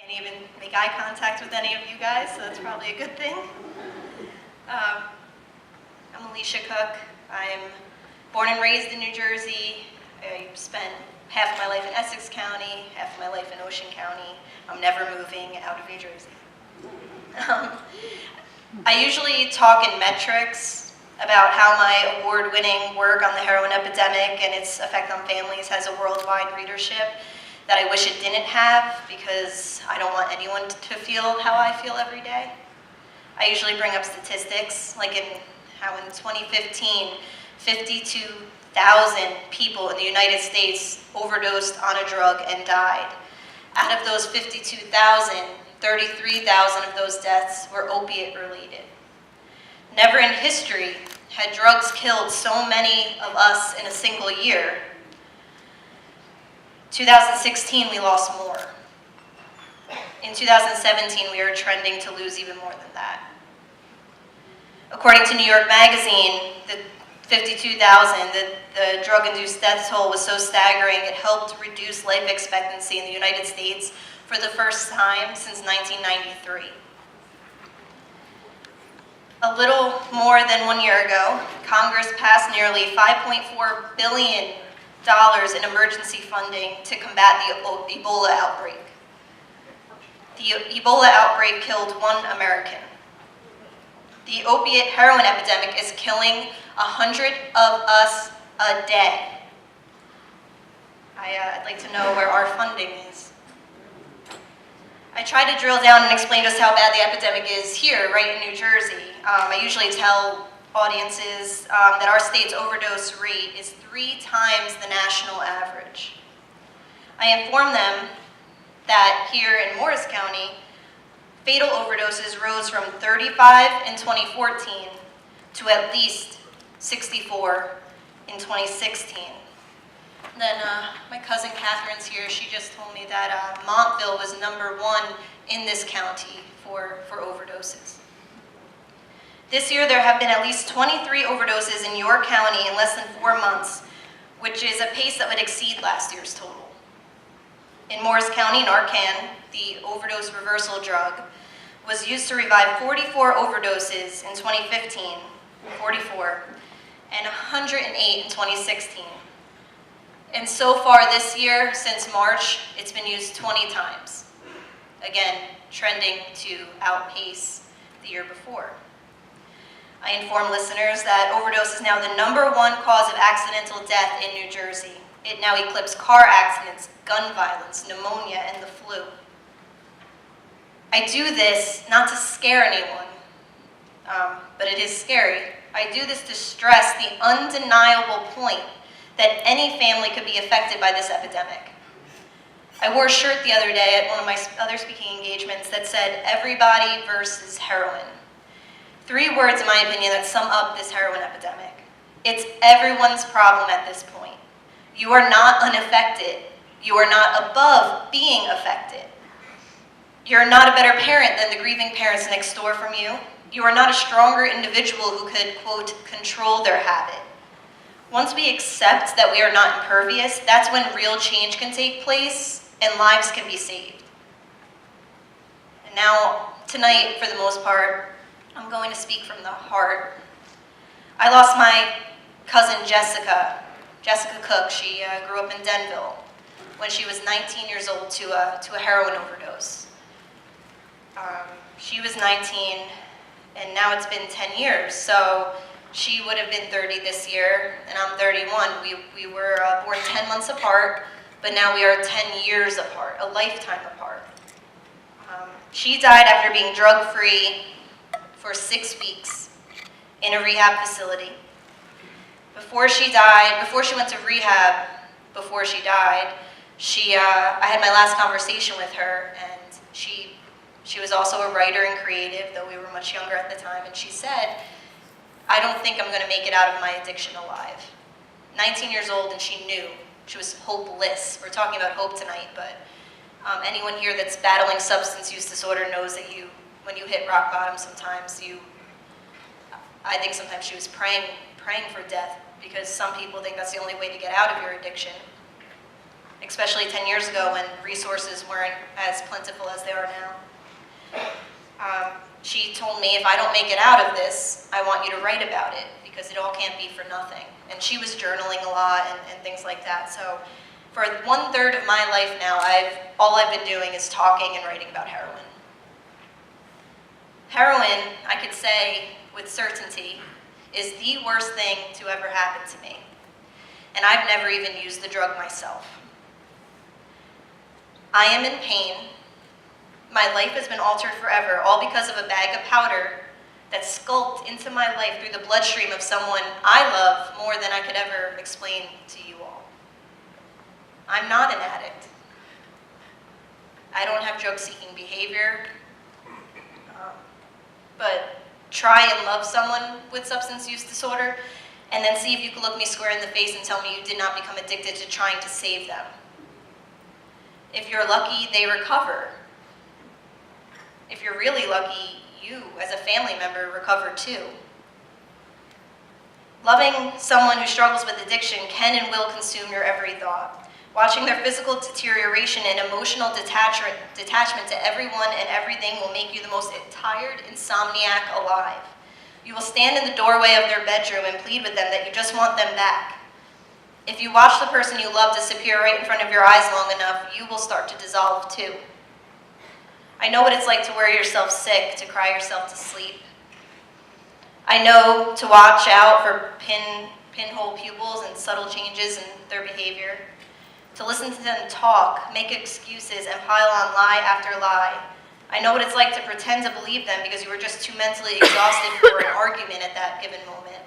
Can't even make eye contact with any of you guys, so that's probably a good thing. I'm Alicia Cook. I'm born and raised in New Jersey. I spent half of my life in Essex County, half of my life in Ocean County. I'm never moving out of New Jersey. I usually talk in metrics about how my award-winning work on the heroin epidemic and its effect on families has a worldwide readership that I wish it didn't have, because I don't want anyone to feel how I feel every day. I usually bring up statistics, like how in 2015, 52,000 people in the United States overdosed on a drug and died. Out of those 52,000, 33,000 of those deaths were opiate related. Never in history had drugs killed so many of us in a single year. 2016, we lost more. In 2017, we are trending to lose even more than that. According to New York Magazine, the 52,000, the drug-induced death toll was so staggering it helped reduce life expectancy in the United States for the first time since 1993. A little more than 1 year ago, Congress passed nearly $5.4 billion in emergency funding to combat the Ebola outbreak. The Ebola outbreak killed 1 American. The opiate heroin epidemic is killing 100 of us a day. I'd like to know where our funding is. I try to drill down and explain just how bad the epidemic is here, right in New Jersey. I usually tell audiences that our state's overdose rate is 3 times the national average. I inform them that here in Morris County, fatal overdoses rose from 35 in 2014 to at least 64 in 2016. Then my cousin Catherine's here. She just told me that Montville was #1 in this county for overdoses. This year there have been at least 23 overdoses in York County in less than 4 months, which is a pace that would exceed last year's total. In Morris County, Narcan, the overdose reversal drug, was used to revive 44 overdoses in 2015, 44, and 108 in 2016. And so far this year, since March, it's been used 20 times. Again, trending to outpace the year before. I inform listeners that overdose is now the #1 cause of accidental death in New Jersey. It now eclipses car accidents, gun violence, pneumonia, and the flu. I do this not to scare anyone, but it is scary. I do this to stress the undeniable point that any family could be affected by this epidemic. I wore a shirt the other day at one of my other speaking engagements that said, "Everybody versus heroin." 3 words, in my opinion, that sum up this heroin epidemic. It's everyone's problem at this point. You are not unaffected. You are not above being affected. You're not a better parent than the grieving parents next door from you. You are not a stronger individual who could, quote, control their habit. Once we accept that we are not impervious, that's when real change can take place and lives can be saved. And now, tonight, for the most part, I'm going to speak from the heart. I lost my cousin Jessica Cook. She grew up in Denville when she was 19 years old to a heroin overdose. She was 19, and now it's been 10 years, so she would have been 30 this year, and I'm 31. We were born 10 months apart, but now we are 10 years apart, a lifetime apart. She died after being drug-free for 6 weeks in a rehab facility. Before she went to rehab, before she died, I had my last conversation with her, and she was also a writer and creative, though we were much younger at the time, and she said, "I don't think I'm going to make it out of my addiction alive." 19 years old, and she knew. She was hopeless. We're talking about hope tonight, but anyone here that's battling substance use disorder knows that when you hit rock bottom sometimes, I think sometimes she was praying for death, because some people think that's the only way to get out of your addiction. especially 10 years ago when resources weren't as plentiful as they are now. She told me, if I don't make it out of this, I want you to write about it, because it all can't be for nothing. And she was journaling a lot and things like that. So for 1/3 of my life now, all I've been doing is talking and writing about heroin. Heroin, I could say with certainty, is the worst thing to ever happen to me. And I've never even used the drug myself. I am in pain. My life has been altered forever, all because of a bag of powder that sculpted into my life through the bloodstream of someone I love more than I could ever explain to you all. I'm not an addict. I don't have drug-seeking behavior. But try and love someone with substance use disorder, and then see if you can look me square in the face and tell me you did not become addicted to trying to save them. If you're lucky, they recover. If you're really lucky, you, as a family member, recover too. Loving someone who struggles with addiction can and will consume your every thought. Watching their physical deterioration and emotional detachment to everyone and everything will make you the most tired insomniac alive. You will stand in the doorway of their bedroom and plead with them that you just want them back. If you watch the person you love disappear right in front of your eyes long enough, you will start to dissolve too. I know what it's like to worry yourself sick, to cry yourself to sleep. I know to watch out for pinhole pupils and subtle changes in their behavior. To listen to them talk, make excuses, and pile on lie after lie. I know what it's like to pretend to believe them because you were just too mentally exhausted for an argument at that given moment.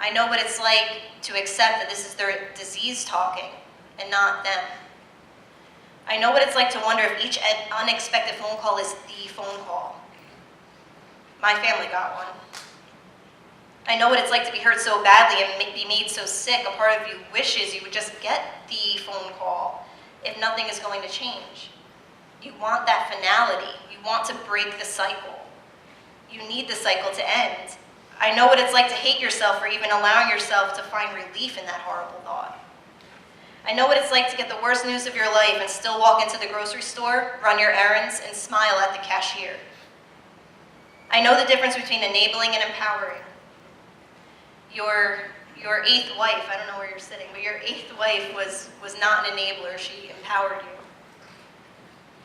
I know what it's like to accept that this is their disease talking and not them. I know what it's like to wonder if each unexpected phone call is the phone call. My family got one. I know what it's like to be hurt so badly and be made so sick, a part of you wishes you would just get the phone call if nothing is going to change. You want that finality. You want to break the cycle. You need the cycle to end. I know what it's like to hate yourself for even allowing yourself to find relief in that horrible thought. I know what it's like to get the worst news of your life and still walk into the grocery store, run your errands, and smile at the cashier. I know the difference between enabling and empowering. Your eighth wife, I don't know where you're sitting, but your eighth wife was not an enabler. She empowered you.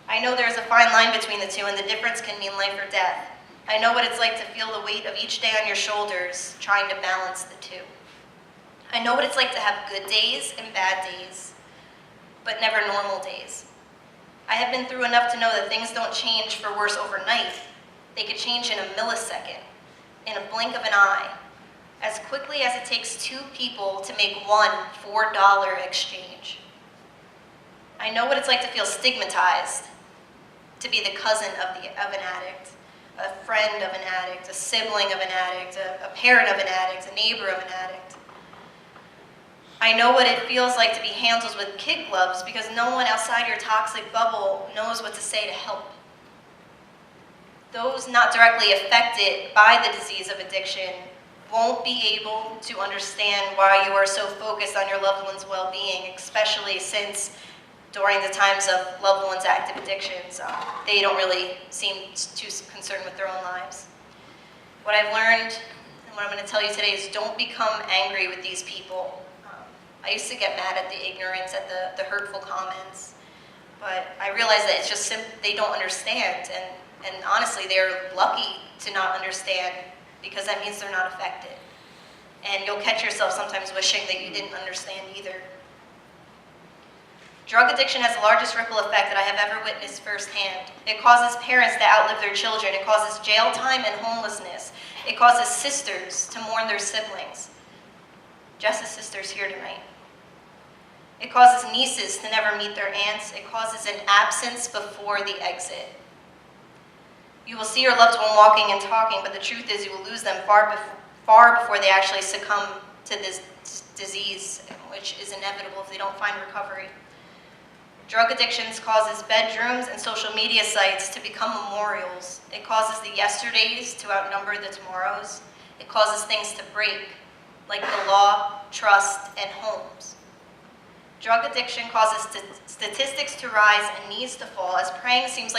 I know there's a fine line between the two, and the difference can mean life or death. I know what it's like to feel the weight of each day on your shoulders, trying to balance the two. I know what it's like to have good days and bad days, but never normal days. I have been through enough to know that things don't change for worse overnight. They could change in a millisecond, in a blink of an eye, as quickly as it takes two people to make one $4 exchange. I know what it's like to feel stigmatized, to be the cousin of an addict, a friend of an addict, a sibling of an addict, a parent of an addict, a neighbor of an addict. I know what it feels like to be handled with kid gloves because no one outside your toxic bubble knows what to say to help. Those not directly affected by the disease of addiction won't be able to understand why you are so focused on your loved one's well-being, especially since during the times of loved ones' active addictions, they don't really seem too concerned with their own lives. What I've learned, and what I'm going to tell you today, is don't become angry with these people. I used to get mad at the ignorance, at the hurtful comments, but I realized that it's just they don't understand, and honestly, they're lucky to not understand because that means they're not affected. And you'll catch yourself sometimes wishing that you didn't understand either. Drug addiction has the largest ripple effect that I have ever witnessed firsthand. It causes parents to outlive their children. It causes jail time and homelessness. It causes sisters to mourn their siblings. Jess's sister's here tonight. It causes nieces to never meet their aunts. It causes an absence before the exit. You will see your loved one walking and talking, but the truth is you will lose them far before they actually succumb to this disease, which is inevitable if they don't find recovery. Drug addictions causes bedrooms and social media sites to become memorials. It causes the yesterdays to outnumber the tomorrows. It causes things to break, like the law, trust, and homes. Drug addiction causes statistics to rise and needs to fall, as praying seems like